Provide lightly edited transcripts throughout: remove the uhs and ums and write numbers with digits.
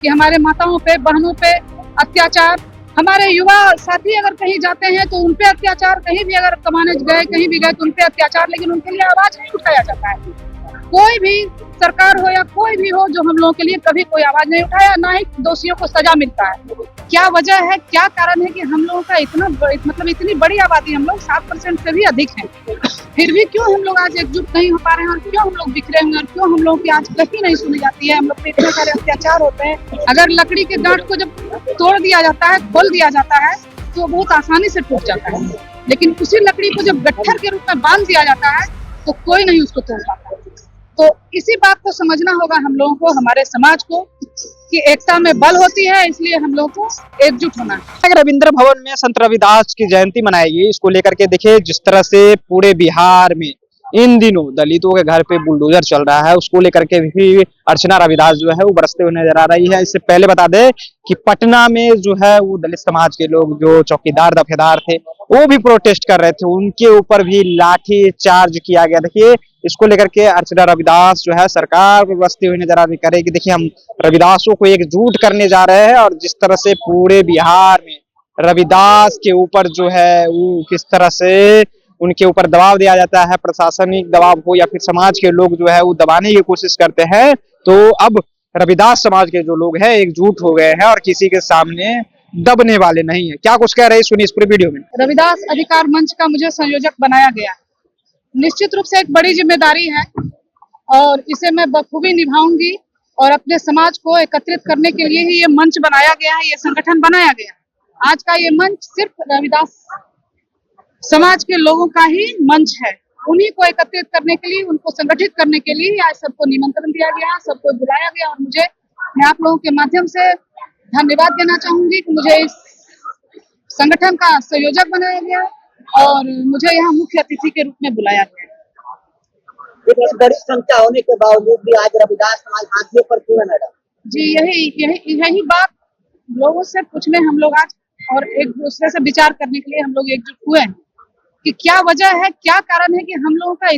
कि हमारे माताओं पे, बहनों पे अत्याचार, हमारे युवा साथी अगर कहीं जाते हैं तो उन पे अत्याचार, कहीं भी अगर कमाने गए, कहीं भी गए तो उन पे अत्याचार, लेकिन उनके लिए आवाज नहीं उठाया जाता है। कोई भी सरकार हो या कोई भी हो जो हम लोगों के लिए कभी कोई आवाज नहीं उठाया, ना ही दोषियों को सजा मिलता है। क्या वजह है, क्या कारण है कि हम लोगों का मतलब इतनी बड़ी आबादी, हम लोग 7% से भी अधिक हैं, फिर भी क्यों हम लोग आज एकजुट नहीं हो पा रहे हैं, और क्यों हम लोग बिखरे हुए हैं, और क्यों हम लोगों की आज कहीं नहीं सुनी जाती है। हम लोग पे इतने सारे अत्याचार होते हैं। अगर लकड़ी के गांठ को जब तोड़ दिया जाता है, खोल दिया जाता है, तो बहुत आसानी से टूट जाता है, लेकिन उसी लकड़ी को जब गट्ठर के रूप में बांध दिया जाता है तो कोई नहीं उसको तोड़ पाता। तो इसी बात को समझना होगा हम लोगों को, हमारे समाज को, कि एकता में बल होती है, इसलिए हम लोगों को एकजुट होना है। रविंद्र भवन में संत रविदास की जयंती मनाएगी, इसको लेकर के देखिए जिस तरह से पूरे बिहार में इन दिनों दलितों के घर पे बुलडोजर चल रहा है, उसको लेकर के भी अर्चना रविदास जो है वो बरसते हुए नजर आ रही है। इससे पहले बता दें कि पटना में जो है वो दलित समाज के लोग जो चौकीदार दफेदार थे वो भी प्रोटेस्ट कर रहे थे, उनके ऊपर भी लाठी चार्ज किया गया। देखिए इसको लेकर के अर्चना रविदास जो है सरकार को बरसते हुए नजर आ रही करेगी। देखिए हम रविदासों को एकजुट करने जा रहे हैं, और जिस तरह से पूरे बिहार में रविदास के ऊपर जो है वो किस तरह से उनके ऊपर दबाव दिया जाता है, प्रशासनिक दबाव हो या फिर समाज के लोग जो है वो दबाने की कोशिश करते हैं, तो अब रविदास समाज के जो लोग हैं एकजुट हो गए हैं और किसी के सामने दबने वाले नहीं है। क्या कुछ कह रहे हैं सुनिए इस पूरे वीडियो में। रविदास अधिकार मंच का मुझे संयोजक बनाया गया, निश्चित रूप से एक बड़ी जिम्मेदारी है और इसे मैं बखूबी निभाऊंगी, और अपने समाज को एकत्रित करने के लिए ही ये मंच बनाया गया है, ये संगठन बनाया गया है। आज का ये मंच सिर्फ रविदास समाज के लोगों का ही मंच है, उन्हीं को एकत्रित करने के लिए, उनको संगठित करने के लिए आज सबको निमंत्रण दिया गया, सबको बुलाया गया, और मैं आप लोगों के माध्यम से धन्यवाद देना चाहूंगी कि मुझे इस संगठन का संयोजक बनाया गया और मुझे यहाँ मुख्य अतिथि के रूप में बुलाया गया। बड़ी संख्या होने के बावजूद भी आज रविदास समाज हाशिए पर क्यों है मैडम? जी यही बात लोगों से पूछने हम लोग आज और एक दूसरे से विचार करने के लिए हम लोग एकजुट हुए हैं कि क्या वजह है, क्या कारण है कि हम लोगों का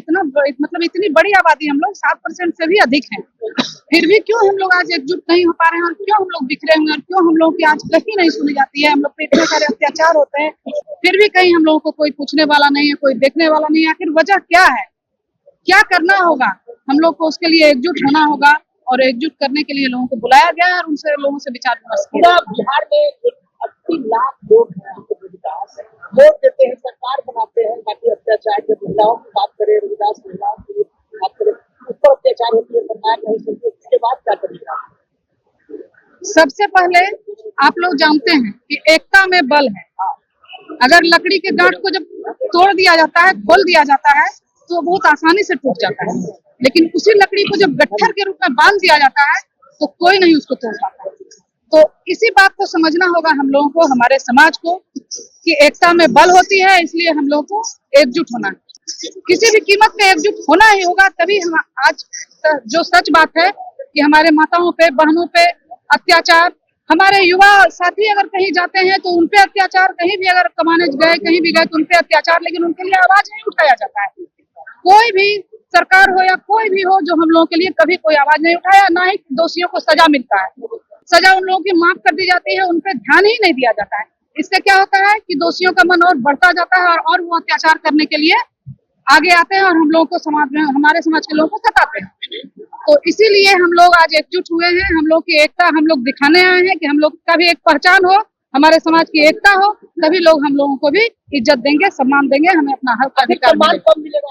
मतलब इतनी बड़ी आबादी, हम लोग 7% से भी अधिक हैं, फिर भी क्यों हम लोग आज एकजुट नहीं हो पा रहे हैं, और क्यों हम लोग बिखरे हुए हैं, और क्यों हम लोगों की आज कहीं नहीं सुनी जाती है। हम लोग पे इतने सारे अत्याचार होते हैं, फिर भी कहीं हम लोगों को कोई पूछने वाला नहीं है, कोई देखने वाला नहीं है। आखिर वजह क्या है, क्या करना होगा, हम लोग को उसके लिए एकजुट होना होगा, और एकजुट करने के लिए लोगों को बुलाया गया है और उनसे लोगों से विचार विमर्श किया। बिहार में 80 लाख लोग हैं, वोट देते हैं, सरकार बनाते हैं, बाकी अत्याचार के महिलाओं की बात करें, रविदास महिलाओं की बात करें, उस पर अत्याचार होती है, सरकार नहीं सुनती, उसके बाद क्या करेगा? सबसे पहले आप लोग जानते हैं कि एकता में बल है। अगर लकड़ी के गांठ को जब तोड़ दिया जाता है, खोल दिया जाता है, तो बहुत आसानी से टूट जाता है, लेकिन उसी लकड़ी को जब गट्ठर के रूप में बांध दिया जाता है तो कोई नहीं उसको तोड़ पाता। तो इसी बात को समझना होगा हम लोगों को, हमारे समाज को, कि एकता में बल होती है, इसलिए हम लोगों को एकजुट होना है। किसी भी कीमत पे एकजुट होना ही होगा, तभी हम आज जो सच बात है कि हमारे माताओं पे, बहनों पे अत्याचार, हमारे युवा साथी अगर कहीं जाते हैं तो उन पे अत्याचार, कहीं भी अगर कमाने गए, कहीं भी गए तो उन पे अत्याचार, लेकिन उनके लिए आवाज नहीं उठाया जाता है। कोई भी सरकार हो या कोई भी हो जो हम लोगों के लिए कभी कोई आवाज नहीं उठाया, ना ही दोषियों को सजा मिलता है। सजा उन लोगों की माफ कर दी जाती है, उन पे ध्यान ही नहीं दिया जाता है। इससे क्या होता है कि दोषियों का मन और बढ़ता जाता है, और वो अत्याचार करने के लिए आगे आते हैं और हम लोगों को समाज में, हमारे समाज के लोगों को सताते हैं। तो इसीलिए हम लोग आज एकजुट हुए हैं, हम लोग की एकता हम लोग दिखाने आए हैं कि हम लोग का भी एक पहचान हो, हमारे समाज की एकता हो, तभी लोग हम लोगों को भी इज्जत देंगे, सम्मान देंगे, हमें अपना हक अधिकार मिलेगा।